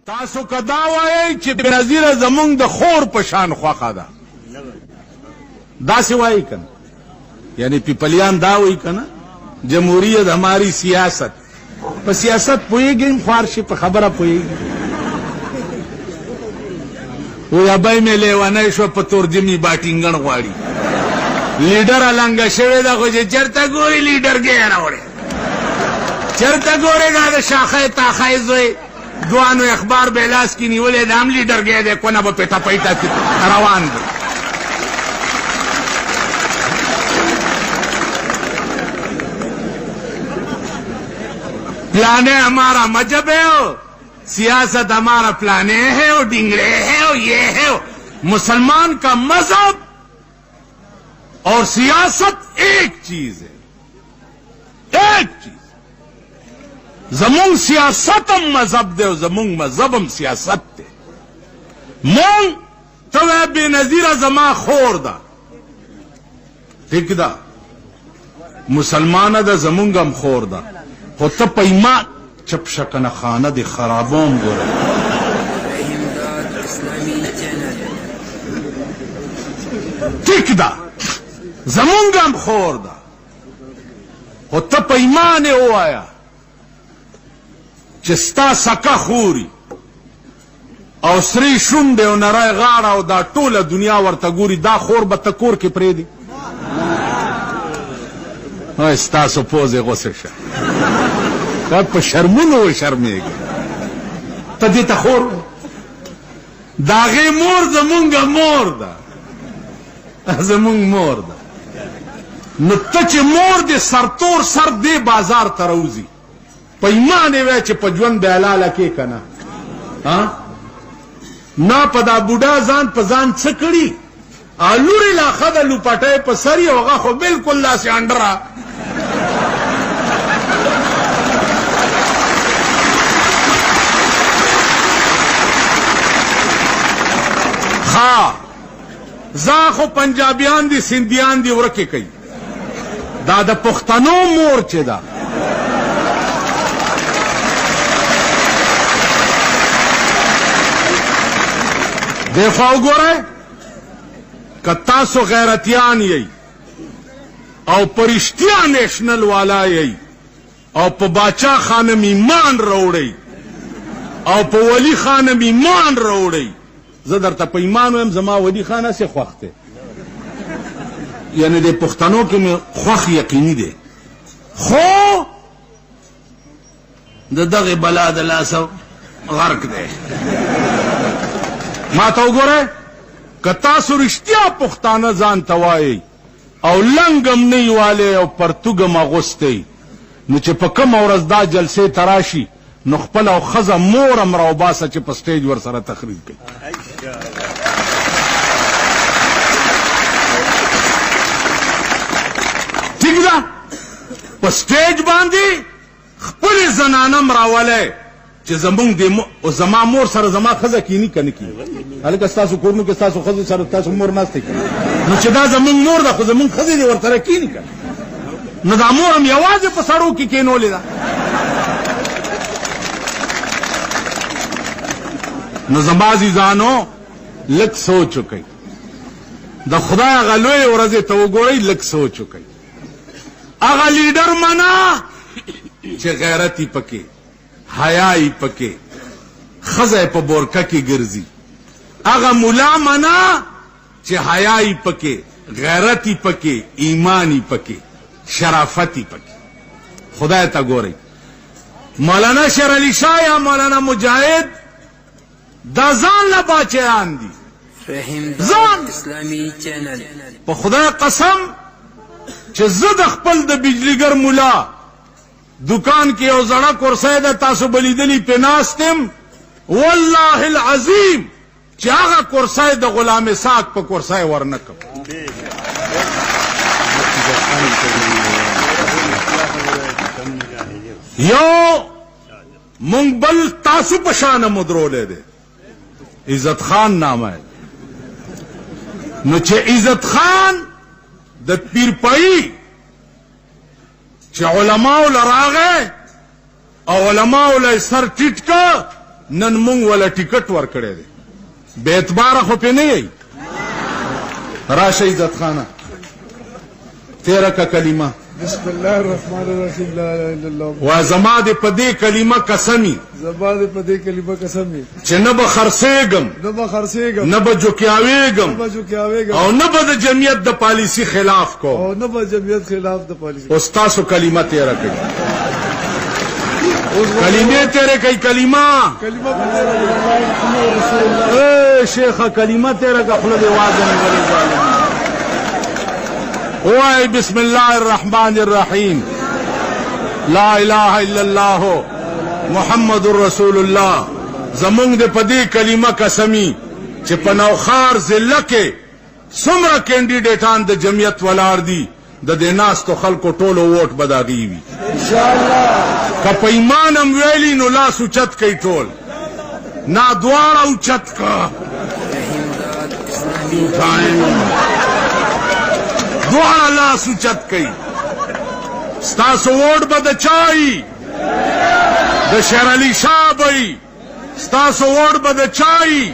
تاسو کدا وایي چې بنظیره زمونږ د خور په شان خوښه ده داسې وایي کنه یعنی پیپلیان دا وایي کنه جمهوریت ہماری سیاست په سیاست پوهېږم خوار شي په خبره پوهېږي وی ابای مې لیونی شو په تورجمي باټینګن غواړي لیډر لنګه شوې ده خو چې چېرته ګوري لیډر ګې راوړی چېرته ګورې دا د شاخه تاخه زوی دوانو اخبار به لاس کې نیولې د هم لیډر ګی دی کونه به پیټه پیټه روان دی پلانے ہمارا مذہب ہے سیاست ہمارا پلانے ہے اور ڈنگرے ہے اور یہ ہے مسلمان کا مذہب اور سیاست ایک چیز ہے ایک چیز زمونږ سیاست هم مذهب دی او زمونږ مذهب هم سیاست دی مونږ ته وایې بېنظیره زما خور ده ټیک ده مسلمانه ده زمونږ هم خور ده خو ته په ایمان چپ شه کنه خانه دې خرابوم ګوره ټیک ده زمونږ هم خور ده خو ته په ایمان یې ووایه چې ستا سکه خوري او سری شونډې او نری غاړه او دا ټوله دنیا ورته ګوري دا خور به ته کور کې پرېږدي وای ستاسو پوزې غوسه شه په شرمونو وشرمېږي ته دې ته خور د هغې مور زمونږ مور ده زمونږ مور ده نو ته چې مور دې سرتور سر دې بازار ته راوځي په ایمان یې وایه چې په ژوند به حلاله کې که نه نه په دا بوډا ځان په ځان څه کړي لورې لا ښه ده لوپټی په سر یې هغه خو بلکل داسې انډره ښه ځا خو پنجابیان دي سندیان دي ورکې کوي دا د پښتنو مور چې ده دیکھو وګورئ که تاسو غیرتیان یئ او په رښتیا نیشنل والا یئ او په باچا خانم ایمان راوړئ او په ولی خانم ایمان راوړئ زه درته په ایمان وایم زما ولی خان هسې خوښ دی یعنې د پښتنو کې مې خوښ یقیني دی خو د دغې بلا د لاسه غرق دی ما ته وګورئ که تاسو رښتیا پښتانه ځان ته وایئ او لنګ هم نه والی او پرتوګ هم اغوستی نو چې په کومه ورځ دا جلسې ته راشي نو خپله او ښځه مور هم راوباسه چې په سټیج ورسره تقریر کوي ټیک ده په سټیج باندې خپلې زنانه هم راولی چې زما مور سره زما ښځه کیني که نه کیني هلکه ستاسو کورونو کې ستاسو ښځو سره تاسو مور ناسته کیني نو چې دا زمونږ مور ده خو زمونږ ښځې دې ورسره کیني که نو دا مور هم یوازې په سړو کې کینولې ده نو زما عزیزانو لږ سوچ وکئ د خدای هغه لویې ورځې ته وګورئ لږ سوچ وکئ هغه لیډر منه چې غیرت یې پکې حیا یې پکې ښځه یې په بورکه کې ګرځي هغه ملا منه چې حیا یې پکې غیرت یې پکې ایمان یې پکې شرافت یې پکې خدای ته ګورئ مولانا شیر علی شاه یا مولانا مجاهد دا ځان له باچیان دي ځان په خدای قسم چې زه د خپل د بجلیګر ملا دکان کې یو زړه کرسی ده تاسو به لیدلي پې ناست یم والله العظیم چې هغه کرسی د غلام اسحاق په کرسی ورنه کړم یو مونږ بل تاسو په شانه مدرولی دی عزت خان نامه نو چې عزت خان د پیرپائی چې علماو لراغه او علماو له سر ټیټ کا نن مونږ ولا ټیکټ ورکړی دی بے اعتباره خو پې نه یی راشه عزت خانه تیره که کلمه بسم الله الرحمن الرحیم لا اله الا الله وا زما دې په دې کلمه قسمی زما دې په دې کلمه قسم وي چې نه به خرڅېږم نه به خرڅېږم نه به جوکیاوېږم نه به جوکیاوېږم او نه به د جمعیت د پالیسي خلاف کوم او نه به جمعیت خلاف د پالیسي اوس تاسو کلمه تیره کړي کلمې تیرې کوي کلمه اے شیخه کلمه تیره که خوله دې واضح نیولې ظالم وای بسم الله الرحمن الرحیم لا اله الا الله محمد رسول الله زمونږ د په دې کلمه قسمی چې په نوخار ضلع کې څومره کینډیډیټان د جمعیت ولاړ دي د دې ناستو خلکو ټولو ووټ به د هغې وي که په ایمان هم ویلي نو لاس اوچت کوي ټول نه دواړه اوچت که دواړه لاس اوچت کوي ستاسو ووټ به د چا وي د شیر علي شاه به وي ستاسو ووټ به د چا وي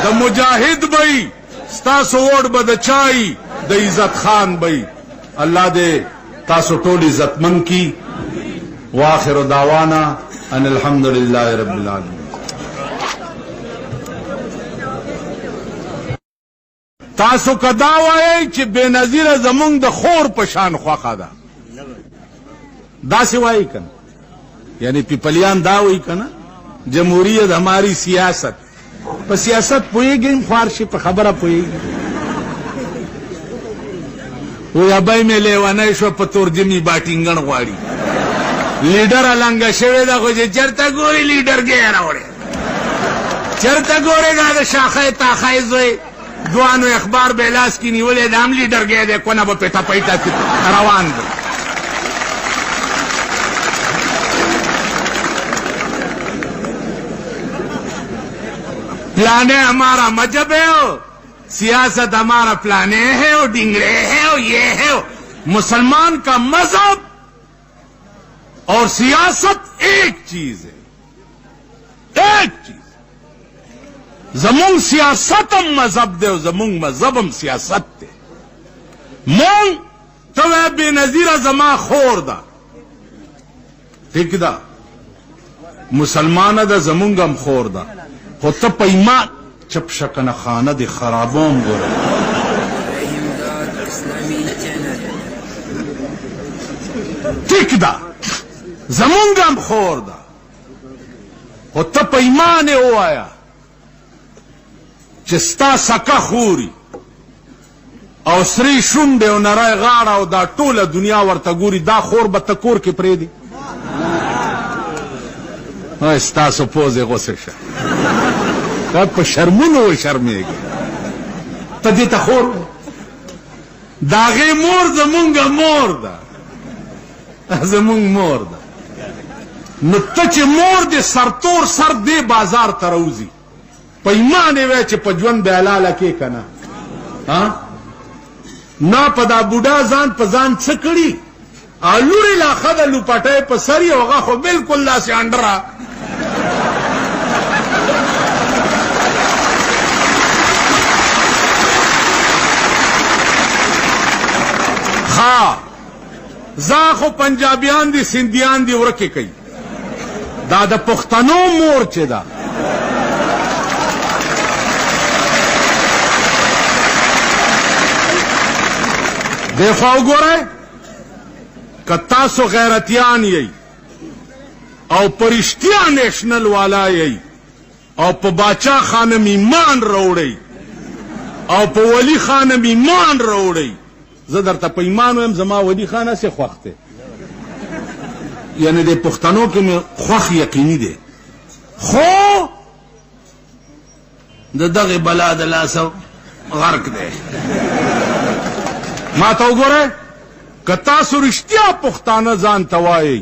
د مجاهد به وي ستاسو ووټ به د چا وي د عزت خان به وي الله دې تاسو ټول عزتمن کی واخر دعوانا ان الحمد لله رب العالمین تاسو کدا وایي چې بے نظیره زمونږ د خور په شان خوښه ده داسې وایي کنه یعنی پیپلیان دا وایي کنه جمهوریت ہماری سیاست په سیاست پوهېږئ خوار شي په خبره پوهېږي وی ابای مې لیونی شو په تورجمي باټینګن غواړي لیډر لنګه شوې ده خو چې چېرته ګوري لیډرګۍ راوړې چېرته ګورې دا د شاخۍ تاخۍ زوی دوانو اخبار به لاس کې نیولې د هم لیډرګۍ دی کونه به پیټه پیټه روان دی پلانے ہمارا مذہب ہے سیاست ہمارا پلانے ہے اور ڈنگرے ہے اور یہ ہے مسلمان کا مذہب اور سیاست ایک چیز ہے ایک چیز زمونږ سیاست هم مذهب دی او زمونږ مذهب هم سیاست دی مونږ ته وایې بې نظیره زما خور ده ټیک ده مسلمانه ده زمونږ هم خور ده خو ته په ایمان چپ شکنه خانه دې خرابوم ګوره ټیک ده زمونږ هم خور ده خو ته په ایمان یې ووایه چې ستا سکه خوري او سری شونډې او نری غاړه او دا ټوله دنیا ورته ګوري دا خور به ته کور کې پرېږدي وای ستاسو پوزې غوسه شه په شرمونو وشرمېږي ته دې ته خور د هغې مور زمونږ مور ده زمونږ مور ده نو ته چې مور دې سرتور سر دې بازار ته راوځي په ایمان یې وایه چې په ژوند به حلاله کې که نه نه په دا بوډا ځان په ځان څه کړي لورې لا ښه ده لوپټی په سر یې هغه خو بلکل داسې انډره ها زا خو پنجابیان دي سندیان دي ورکې کوي دا د پښتنو مور چې ده دې خوا وګورئ که تاسو غیرتیان یئ او په رښتیا نیشنل والا یئ او په باچا خانم ایمان راوړئ او په ولی خانم ایمان راوړئ زه درته په ایمان وایم زما ولي خان هسې خوښ دی یعنې د پښتنو کې مې خوښ یقیني دی خو د دغې بلا د لاسه غرق دی ما ته وګورئ که تاسو رښتیا پښتانه ځان ته وایئ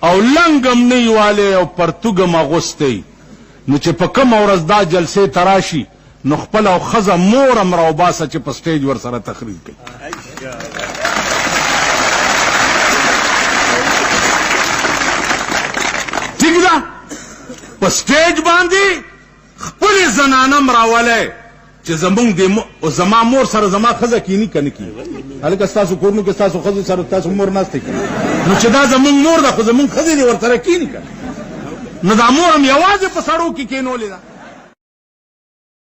او لنګ هم نه یوالی او پرتوګ هم اغوستی نو چې په کومه ورځ دا جلسې ته راشي نو خپل او ښځه مور هم راوباسه چې په سټیج ورسره تقریر کوي ٹھیک ده په سټیج باندې خپل زنانم راولای چې زما مور سره زما ښځه کینی کنه کی هلکه ستاسو کورنو کې ستاسو ښځو سره تاسو مور ناشته کوي نو چې دا زمونږ مور ده خو زمونږ ښځې دې ورسره کینی کنه نو دا مور هم یوازې په سړو کې کینولې ده